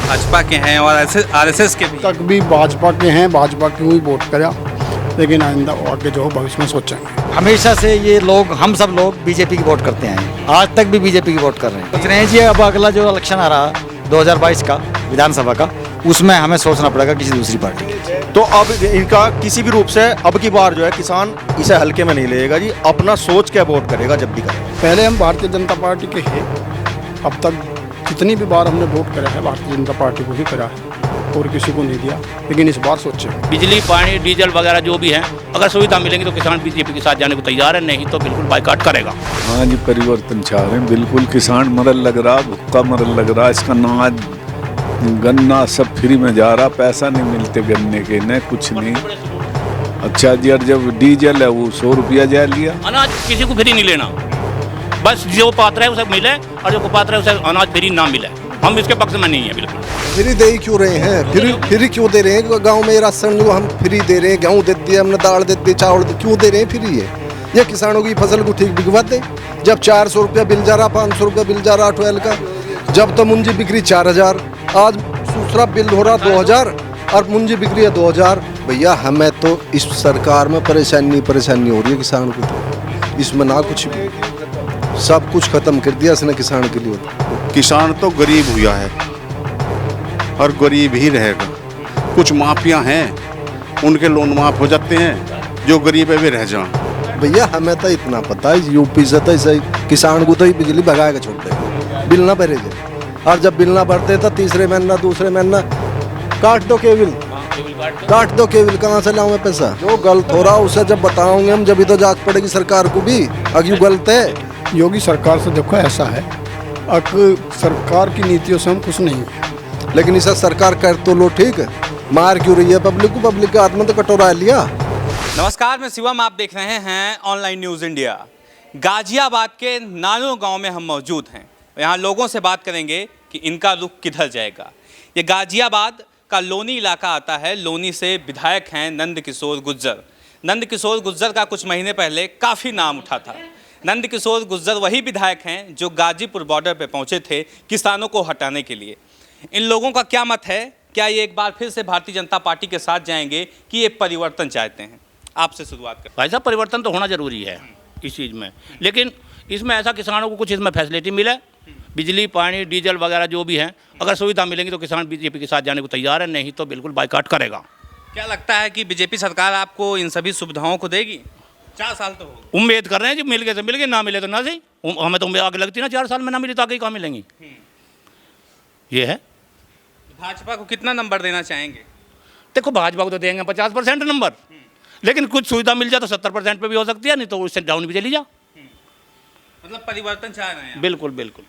भाजपा के हैं और आरएसएस के भी। तक भी भाजपा के हैं, भाजपा की हुई वोट करा, लेकिन आइंदा आगे जो भविष्य में सोचेंगे। हमेशा से ये लोग, हम सब लोग बीजेपी की वोट करते हैं, आज तक भी बीजेपी की वोट कर रहे हैं। सोच रहे हैं जी अब अगला जो इलेक्शन आ रहा 2022 का विधानसभा का, उसमें हमें सोचना पड़ेगा किसी दूसरी पार्टी की। तो अब इनका किसी भी रूप से अब की बार जो है किसान इसे हल्के में नहीं लेगा जी, अपना सोच के वोट करेगा जब भी करेगा। पहले हम भारतीय जनता पार्टी के हैं, अब तक जितनी भी बार हमने वोट करा है भारतीय जनता पार्टी को ही करा है और किसी को नहीं दिया, लेकिन इस बार सोचें। बिजली, पानी, डीजल वगैरह जो भी है, अगर सुविधा मिलेंगी तो किसान बीजेपी के साथ जाने को तैयार है, नहीं तो बिल्कुल बाइकाट करेगा। हाँ जी, परिवर्तन चाह रहे हैं बिल्कुल। किसान मरल लग रहा, भुक्का मरल लग रहा, इसका अनाज गन्ना सब फ्री में जा रहा, पैसा नहीं मिलते गन्ने के, न कुछ नहीं। अच्छा जी, और जब डीजल है वो 100 रुपया जा लिया। अनाज किसी को फ्री नहीं लेना, बस जो पात्र है उसे मिले और जो पात्र है उसे अनाज फ्री ना मिले। हम इसके पक्ष में नहीं है बिल्कुल। फ्री दे ही क्यों रहे हैं? फ्री क्यों दे रहे हैं? गांव में राशन जो हम फ्री दे रहे हैं, गेहूँ दे दिए हमने, दाल दे दी, चावल क्यों दे रहे हैं फ्री? ये किसानों की फसल को ठीक बिकवा दे। जब 400 रुपया बिल जा रहा, 500 रुपया बिल जा रहा ट्वेल्व का, जब तो मुंजी बिक्री 4000, आज दूसरा बिल हो रहा 2000 और मुंजी बिक्री है 2000। भैया हमें तो इस सरकार में परेशानी हो रही है किसान को, तो इसमें ना कुछ भी, सब कुछ खत्म कर दिया इसने किसान के लिए। किसान तो गरीब हुआ है और गरीब ही रहेगा। कुछ माफिया हैं, उनके लोन माफ हो जाते हैं, जो गरीब है वे रह जाएं। भैया हमें तो इतना पता है, यूपी से तो सही किसान को तो ही बिजली भगा के छोड़ दे, बिल ना भरे जाए। और जब बिल ना भरते तो तीसरे महीना दूसरे महीना काट दो केबिल, काट दो केबिल, कहाँ से लाऊं मैं पैसा? जो गलत हो रहा उसे जब बताओगे हम, जब तो जाग पड़ेगी सरकार को भी अगर गलत है। योगी सरकार से देखो ऐसा है, अब सरकार की नीतियों से हम खुश नहीं हैं, लेकिन इसे सरकार कर तो लो, ठीक है, मार क्यों रही है पब्लिक को? पब्लिक के हाथ में तो कटोरा लिया। नमस्कार, मैं शिवम, आप देख रहे हैं ऑनलाइन न्यूज़ इंडिया। गाजियाबाद के नानो गांव में हम मौजूद हैं। यहाँ लोगों से बात करेंगे कि इनका रुख किधर जाएगा। ये गाजियाबाद का लोनी इलाका आता है। लोनी से विधायक हैं नंद किशोर गुर्जर। नंद किशोर गुर्जर का कुछ महीने पहले काफ़ी नाम उठा था। नंद किशोर गुर्जर वही विधायक हैं जो गाजीपुर बॉर्डर पर पहुँचे थे किसानों को हटाने के लिए। इन लोगों का क्या मत है? क्या ये एक बार फिर से भारतीय जनता पार्टी के साथ जाएंगे कि ये परिवर्तन चाहते हैं? आपसे शुरुआत कर। भाई साहब, परिवर्तन तो होना जरूरी है इस चीज़ में, लेकिन इसमें ऐसा किसानों को कुछ इसमें फैसिलिटी मिले, बिजली, पानी, डीजल वगैरह जो भी हैं, अगर सुविधा मिलेंगी तो किसान बीजेपी के साथ जाने को तैयार है, नहीं तो बिल्कुल बाइकाट करेगा। क्या लगता है कि बीजेपी सरकार आपको इन सभी सुविधाओं को देगी? 4 साल तो हो, उम्मीद कर रहे हैं जी, मिल गए तो मिल गए, ना मिले तो ना सही। हमें तो उम्मीद आगे लगती ना, 4 साल में ना मिले तो आगे कहाँ मिलेंगी। ये है। भाजपा को कितना नंबर देना चाहेंगे? देखो, भाजपा को तो देंगे 50% नंबर, लेकिन कुछ सुविधा मिल जाए तो 70% पे भी हो सकती है, नहीं तो उससे डाउन भी चली जा। मतलब परिवर्तन चाह रहे हैं? बिल्कुल बिल्कुल।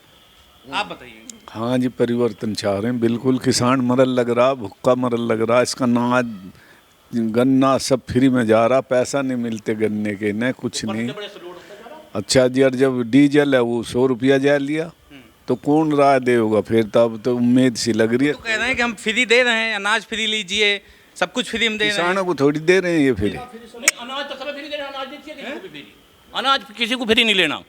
आप बताइए। हाँ जी, परिवर्तन चाह रहे हैं बिल्कुल। किसान मरल लग रहा, भुक्का मरल लग रहा, इसका अनाज गन्ना सब फ्री में जा रहा, पैसा नहीं मिलते गन्ने के, न कुछ नहीं। अच्छा जी, और जब डीजल है वो 100 रुपया जा लिया, तो कौन राय देगा फिर? तब तो उम्मीद सी लग रही है। तो कह रहे हैं कि हम फ्री दे रहे हैं, अनाज फ्री लीजिए, सब कुछ फ्री में दे रहे हैं। किसानों को थोड़ी दे रहे हैं ये फ्री। अनाज तो सब फ्री दे रहे हैं, अनाज किसी को फ्री नहीं लेना,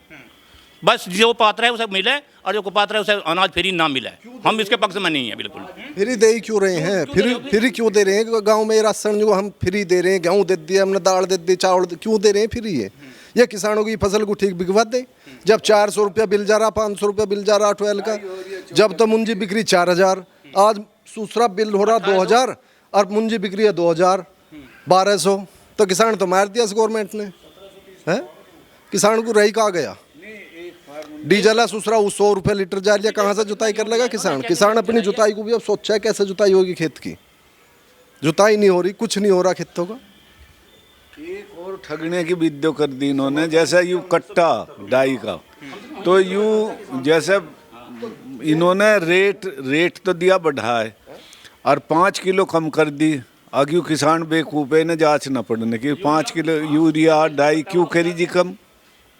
बस जो पात्र है उसे मिले और जो पात्र है उसे अनाज फ्री ना मिले। हम इसके पक्ष में नहीं है बिल्कुल। फ्री दे ही क्यों रहे हैं? फ्री क्यों दे रहे हैं? गांव में राशन जो हम फ्री दे रहे हैं, गेहूँ दे दिए हमने, दाल दे दी, चावल क्यों दे रहे हैं फ्री? ये किसानों की फसल को ठीक बिकवा दे। जब 400 रुपया बिल जा रहा, 500 रुपया बिल जा रहा ट्वेल्व का, जब तो मुंजी बिक्री 4000, आज दूसरा बिल हो रहा 2000 और मुंजी बिक्री है 2000, 1200। तो किसान तो मार दिया इस गवर्नमेंट ने, है? किसान को रही कहाँ गया? डीजल है दूसरा 100 रुपये लीटर जा लिया, कहाँ से जुताई कर लेगा किसान? किसान अपनी जुताई को भी अब सोचा है कैसे जुताई होगी खेत की। जुताई नहीं हो रही, कुछ नहीं हो रहा खेतों का। एक और ठगने की विद्या कर दी इन्होंने, जैसे यू कट्टा डाई का, तो यूँ जैसे इन्होंने रेट तो दिया बढ़ाए और 5 किलो कम कर दी। आगे किसान बेवकूफ़ है, इन्हें जांच न पड़ने की 5 किलो यूरिया डाई क्यों करी जी कम?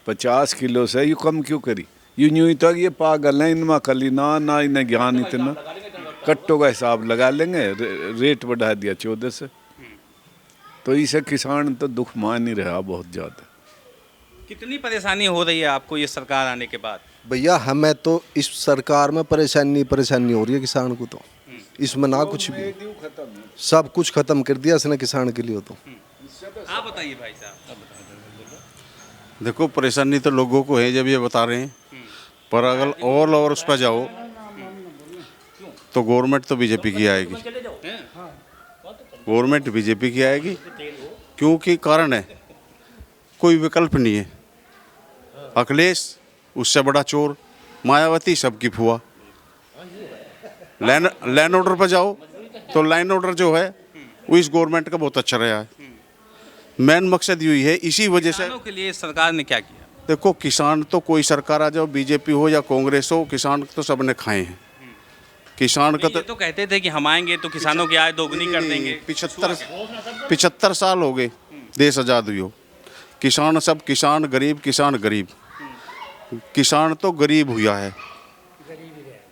50 किलो से यू कम क्यों करी? यूँ तो ये पागल है, इनमें कली ना इन्हें ज्ञान इतना, कट्टों का हिसाब लगा लेंगे, रेट बढ़ा दिया 14 से। तो इसे किसान तो दुख मान ही रहा बहुत ज़्यादा। कितनी परेशानी हो रही है आपको ये सरकार आने के बाद? भैया हमें तो इस सरकार में परेशानी हो रही है किसान को, तो इसमें ना कुछ भी, सब कुछ खत्म कर दिया इसने किसान के लिए। तो आप बताइए भाई साहब। देखो परेशानी तो लोगों को है जब ये बता रहे हैं, पर अगर ऑल ओवर उस पर जाओ तो गवर्नमेंट तो बीजेपी की आएगी, गवर्नमेंट बीजेपी की आएगी। क्योंकि कारण है कोई विकल्प नहीं है। अखिलेश उससे बड़ा चोर, मायावती सबकी फुआ। लैंड ऑर्डर पर जाओ तो लाइन ऑर्डर जो है वो इस गवर्नमेंट का बहुत अच्छा रहा है। मेन मकसद यही है, इसी वजह से किसानों के लिए सरकार ने क्या किया? देखो किसान तो कोई सरकार आ जाओ, बीजेपी हो या कांग्रेस हो, किसान तो सबने खाए हैं। किसान का ये तो कहते थे कि हम आएंगे तो किसानों की आय दोगुनी कर देंगे। 75 साल हो गए देश आज़ाद हुई हो, किसान सब किसान गरीब, किसान गरीब। किसान तो गरीब हुआ है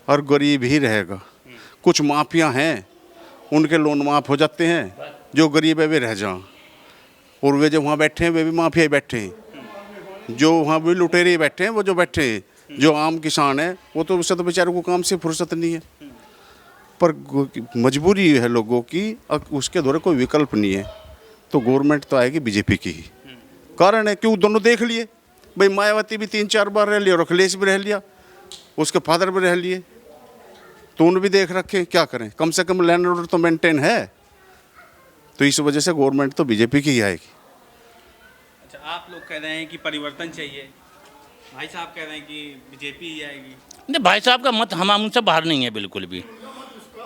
और गरीब ही रहेगा। कुछ माफिया हैं उनके लोन माफ़ हो जाते हैं, जो गरीब है वे रह जाएं, और वे जो वहाँ बैठे हैं वे भी माफिया ही बैठे हैं। जो वहाँ भी लुटेरे बैठे हैं वो जो बैठे हैं, जो आम किसान है वो तो उससे तो बेचारे को काम से फुर्सत नहीं है। पर मजबूरी है लोगों की, उसके द्वारा कोई विकल्प नहीं है, तो गवर्नमेंट तो आएगी बीजेपी की ही। कारण है क्यों, दोनों देख लिए भाई, मायावती भी 3-4 बार रह लिया और अखिलेश भी रह लिया, उसके फादर भी रह लिए, तो उन भी देख रखे। क्या करें, कम से कम लैंड ऑर्डर तो मेंटेन है। तो इस वजह से गवर्नमेंट तो बीजेपी की ही आएगी। अच्छा, आप लोग कह रहे हैं कि परिवर्तन चाहिए, भाई साहब कह रहे हैं कि बीजेपी ही आएगी। नहीं, भाई साहब का मत हम उनसे बाहर नहीं है बिल्कुल भी।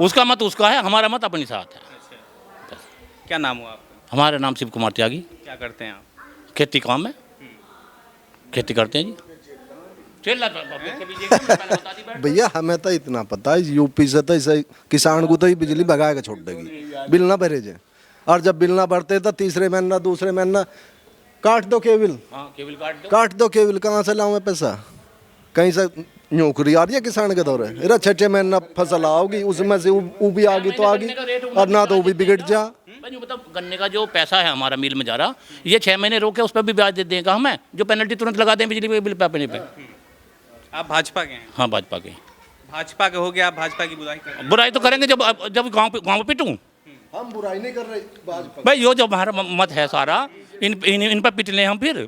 उसका मत उसका है, हमारा मत अपने साथ है। अच्छा, क्या नाम हुआ आपका? हमारा नाम शिव कुमार त्यागी। क्या करते हैं आप? खेती काम है, खेती करते हैं जी। भैया हमें तो इतना पता है, यूपी से तो ऐसे किसान को तो ही बिजली भगा के छोड़ देगी, बिल ना भरे जाए। और जब बिल ना भरते तो तीसरे महीना दूसरे महीना काट दो केबिल, केबल काट दो केबिल। कहाँ से लाऊं मैं पैसा? कहीं से नौकरी आ रही है किसान के दौरे? अरे 6 महीना फसल आओगी, उसमें से वो भी आ गई तो आ गई, और ना तो वो भी बिगड़ जा। मतलब गन्ने का जो पैसा है हमारा मिल में जा रहा, ये 6 महीने रोके उस पर भी ब्याज दे देगा हमें, जो पेनल्टी तुरंत लगा दें बिजली बिल पे अपने पे। आप भाजपा के हैं? हाँ भाजपा के। भाजपा के हो गया, आप भाजपा की बुराई कर रहे हैं। बुराई तो करेंगे जब गाँव पे पिटूं। हम बुराई नहीं कर रहे भाजपा। भाई यो जो हमारा मत है सारा, इन पर पिट लें हम फिर।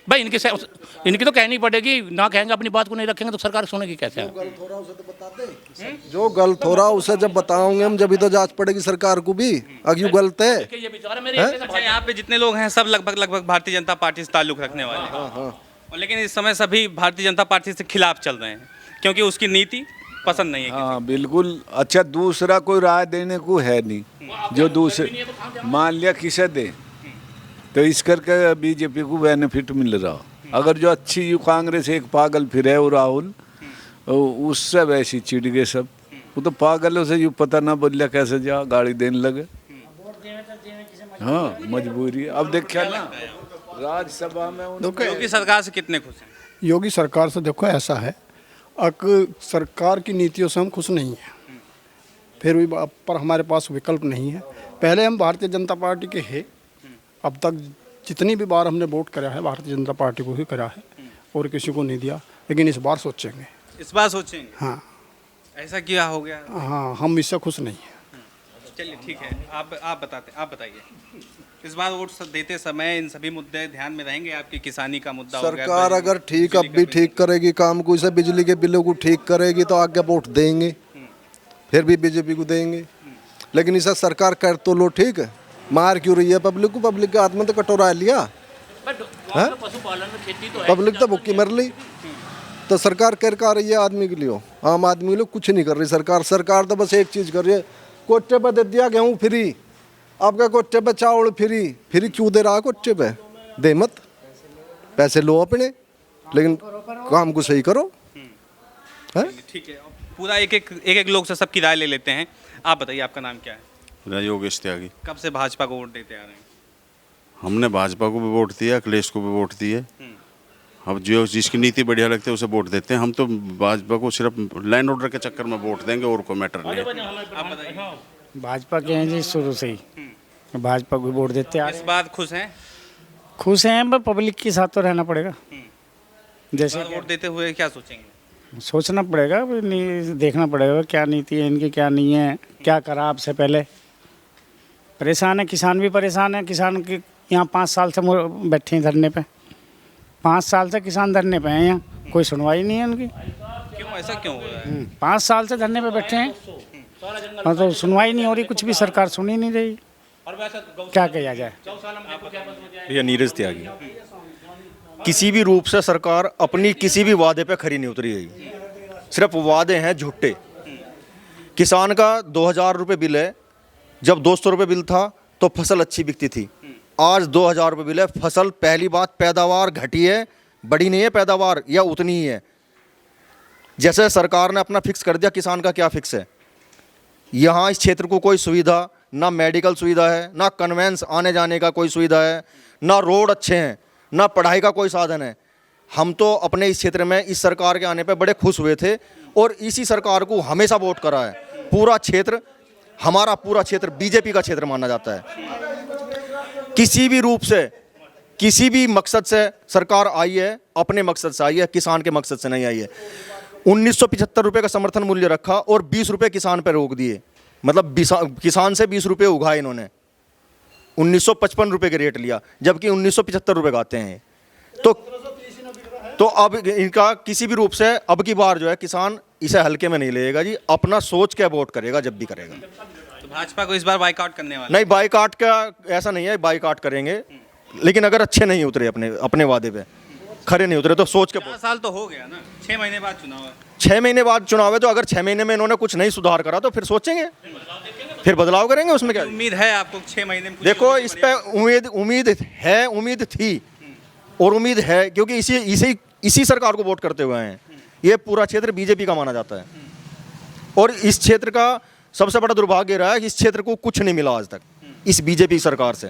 भाई इनकी तो कहनी पड़ेगी, ना कहेंगे अपनी बात को नहीं रखेंगे तो सरकार सुनेगी कैसे? जो गलत हो रहा उसे जब बताओगे हम, जब तो जांच पड़ेगी सरकार को भी, अगर गलत है। अच्छा, यहाँ पे जितने लोग हैं सब लगभग भारतीय जनता पार्टी से ताल्लुक रखने वाले हैं, और लेकिन इस समय सभी भारतीय जनता पार्टी से खिलाफ चल रहे हैं क्योंकि उसकी नीति पसंद नहीं है। हाँ बिल्कुल। अच्छा, दूसरा कोई राय देने को है नहीं, जो दूसरे मान लिया किसे दे तो इस करके बीजेपी को बेनिफिट मिल रहा हो। अगर जो अच्छी यू कांग्रेस एक पागल फिर है वो राहुल, उससे वैसी चिढ़ गए सब। वो तो पागलों से यूँ पता ना बोलिया कैसे जा गाड़ी देने लगे। हाँ मजबूरी। अब देखिए ना राज्यसभा में योगी सरकार से कितने खुश हैं? योगी सरकार से देखो ऐसा है, सरकार की नीतियों से हम खुश नहीं हैं, फिर भी पर हमारे पास विकल्प नहीं है। पहले हम भारतीय जनता पार्टी के हैं, अब तक जितनी भी बार हमने वोट करा है भारतीय जनता पार्टी को ही करा है और किसी को नहीं दिया, लेकिन इस बार सोचेंगे। इस बार सोचेंगे? हाँ। ऐसा क्या हो गया? हाँ, हम इससे खुश नहीं हैं। चलिए ठीक है, आप बताइए इस बार वोट देते समय इन सभी मुद्दे ध्यान में रहेंगे आपकी? किसानी का मुद्दा हो गया, सरकार अगर ठीक अब भी ठीक करेगी काम को, इसे बिजली के बिलों को ठीक करेगी तो आगे वोट देंगे, फिर भी बीजेपी को देंगे। लेकिन इसे सरकार कर तो लो, ठीक है, मार क्यों रही है पब्लिक को? पब्लिक के हाथ में तो कटोरा लिया, पब्लिक तो भूखी मर ली। तो सरकार कर का रही है आदमी के लिए, आम आदमी के लिए कुछ नहीं कर रही सरकार। सरकार तो बस एक चीज़ कर रही है, कोटे पे दे दिया गेहूँ फ्री, आपका कोटे पे चावल फ्री क्यों दे रहा है? कोटे पे दे मत, पैसे लो अपने, लेकिन काम को सही करो। ठीक है, पूरा एक लोग से सबकी राय ले लेते हैं। आप बताइए, आपका नाम क्या है? योगेश त्यागी। कब से भाजपा को वोट देते आ रहे हैं? हमने भाजपा को भी वोट दिया, अखिलेश को भी वोट दिए। अब जो जिसकी नीति बढ़िया लगती है उसे वोट देते हैं। हम तो भाजपा को सिर्फ लैंड ऑर्डर के चक्कर में वोट देंगे और कोई मैटर नहीं है। आप बताइए। भाजपा के हैं जी शुरू से ही, भाजपा को वोट देते आ रहे इस बात खुश हैं? खुश हैं, पर पब्लिक के साथ तो रहना पड़ेगा। जैसे वोट देते हुए क्या सोचेंगे? सोचना पड़ेगा, देखना पड़ेगा क्या नीति है इनकी, क्या नहीं है, क्या करा आपसे पहले। परेशान है, किसान भी परेशान है। किसान के यहाँ 5 साल से बैठे हैं धरने पे। 5 साल से किसान धरने पे हैं, यहाँ कोई सुनवाई नहीं है उनकी। क्यों, ऐसा क्यों हो रहा है? 5 साल से धरने पे बैठे हैं और तो सुनवाई नहीं हो रही, कुछ भी सरकार सुन ही नहीं रही। क्या किया जाए? ये नीरज त्यागी, किसी भी रूप से सरकार अपनी किसी भी वादे पे खरी नहीं उतरी है, सिर्फ वादे हैं झूठे। किसान का 2000 रुपये बिल है, जब 200 रुपये बिल था तो फसल अच्छी बिकती थी। आज 2000 रुपये बिल है, फसल पहली बात पैदावार घटी है, बड़ी नहीं है पैदावार, या उतनी ही है। जैसे सरकार ने अपना फिक्स कर दिया, किसान का क्या फिक्स है? यहाँ इस क्षेत्र को कोई सुविधा, ना मेडिकल सुविधा है, ना कन्वेंस आने जाने का कोई सुविधा है, ना रोड अच्छे हैं, ना पढ़ाई का कोई साधन है। हम तो अपने इस क्षेत्र में इस सरकार के आने पे बड़े खुश हुए थे और इसी सरकार को हमेशा वोट करा है। पूरा क्षेत्र, हमारा पूरा क्षेत्र बीजेपी का क्षेत्र माना जाता है। किसी भी रूप से, किसी भी मकसद से सरकार आई है, अपने मकसद से आई है, किसान के मकसद से नहीं आई है। 1975 रुपये का समर्थन मूल्य रखा और 20 रुपये किसान पर रोक दिए, मतलब किसान से 20 रुपये उगाए इन्होंने। 1955 रुपये के रेट लिया, जबकि 1975 रुपये का आते हैं। तो अब इनका किसी भी रूप से अब की बार जो है किसान इसे हल्के में नहीं लेगा जी, अपना सोच के वोट करेगा जब भी करेगा। तो भाजपा को इस बार बाइकआउट करने वाला? नहीं, बाइकआउट का ऐसा नहीं है, बाइकआउट करेंगे, लेकिन अगर अच्छे नहीं उतरे अपने वादे पे खरे नहीं उतरे तो सोच के। 4 साल तो हो गया ना, 6 महीने बाद चुनाव है। 6 महीने बाद चुनाव है, तो अगर 6 महीने में इन्होंने कुछ नहीं सुधार करा तो फिर सोचेंगे, फिर बदलाव करेंगे, उसमें क्या उम्मीद है आपको 6 महीने में? देखो, इस पे उम्मीद है, उम्मीद थी और उम्मीद है, क्योंकि इसी सरकार को वोट करते हुए हैं। ये पूरा क्षेत्र बीजेपी का माना जाता है और इस क्षेत्र का सबसे बड़ा दुर्भाग्य रहा है कि इस क्षेत्र को कुछ नहीं मिला आज तक इस बीजेपी सरकार से।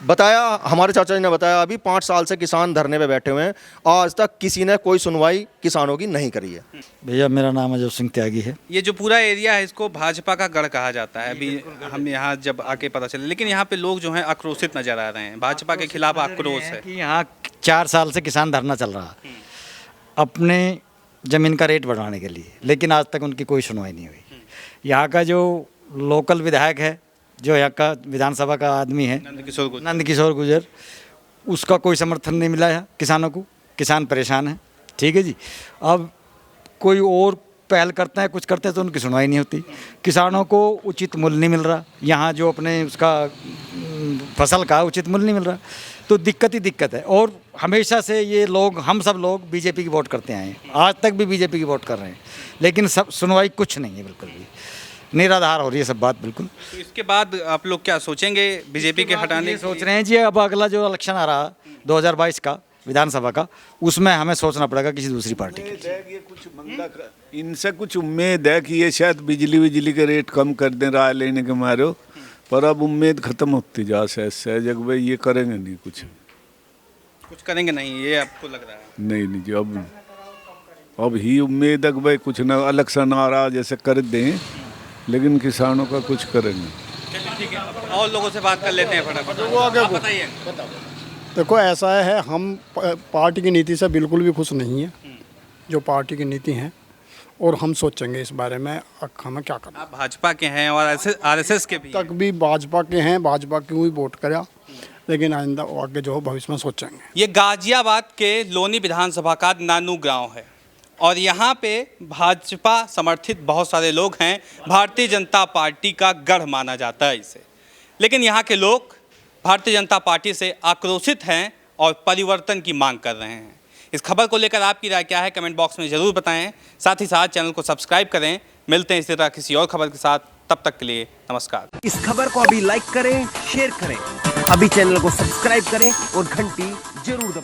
बताया, हमारे चाचा जी ने बताया, अभी 5 साल से किसान धरने पे बैठे हुए हैं, आज तक किसी ने कोई सुनवाई किसानों की नहीं करी है। भैया मेरा नाम अजय सिंह त्यागी है। ये जो पूरा एरिया है इसको भाजपा का गढ़ कहा जाता है। अभी हम यहाँ जब आके पता चले, लेकिन यहाँ पे लोग जो हैं आक्रोशित नजर आ रहे हैं, भाजपा के खिलाफ आक्रोश है कि यहाँ 4 साल से किसान धरना चल रहा है अपने ज़मीन का रेट बढ़ाने के लिए, लेकिन आज तक उनकी कोई सुनवाई नहीं हुई। यहाँ का जो लोकल विधायक है, जो यहाँ का विधानसभा का आदमी है नंद किशोर गुजर, उसका कोई समर्थन नहीं मिला है किसानों को। किसान परेशान है, ठीक है जी। अब कोई और पहल करते हैं, कुछ करते हैं तो उनकी सुनवाई नहीं होती। किसानों को उचित मूल्य नहीं मिल रहा, यहाँ जो अपने उसका फसल का उचित मूल्य नहीं मिल रहा, तो दिक्कत ही दिक्कत है। और हमेशा से ये लोग, हम सब लोग बीजेपी की वोट करते आए हैं, आज तक भी बीजेपी की वोट कर रहे हैं, लेकिन सब सुनवाई कुछ नहीं है, बिल्कुल भी निराधार हो रही है सब बात बिल्कुल। तो इसके बाद आप लोग क्या सोचेंगे बीजेपी के हटाने की? सोच रहे हैं जी, अब अगला जो इलेक्शन आ रहा 2022 का विधानसभा का, उसमें हमें सोचना पड़ेगा किसी दूसरी पार्टी के। ये कुछ मंदा इनसे कुछ उम्मीद है कि ये शायद बिजली के रेट कम कर दें राय लेने के मारे, पर अब उम्मीद खत्म होती जा सहजग भाई, ये करेंगे नहीं, कुछ करेंगे नहीं, ये आपको लग रहा है? नहीं जी, अब ही उम्मीद है कि भाई कुछ ना इलेक्शन आ रहा जैसे कर दें, लेकिन किसानों का कुछ करेंगे। ठीक है, और लोगों से बात कर लेते हैं फटाफट। आप बताइए। देखो, ऐसा है, हम पार्टी की नीति से बिल्कुल भी खुश नहीं है, जो पार्टी की नीति है, और हम सोचेंगे इस बारे में हमें क्या करना। आप भाजपा के हैं और आरएसएस के भी तक भी भाजपा के हैं, भाजपा की भी वोट करा, लेकिन आइंदा आगे जो भविष्य में सोचेंगे। ये गाजियाबाद के लोनी विधानसभा का नानू गांव है और यहाँ पे भाजपा समर्थित बहुत सारे लोग हैं। भारतीय जनता पार्टी का गढ़ माना जाता है इसे, लेकिन यहाँ के लोग भारतीय जनता पार्टी से आक्रोशित हैं और परिवर्तन की मांग कर रहे हैं। इस खबर को लेकर आपकी राय क्या है, कमेंट बॉक्स में ज़रूर बताएं। साथ ही साथ चैनल को सब्सक्राइब करें। मिलते हैं इसी तरह किसी और खबर के साथ, तब तक के लिए नमस्कार। इस खबर को अभी लाइक करें, शेयर करें, अभी चैनल को सब्सक्राइब करें और घंटी जरूर दबाएं।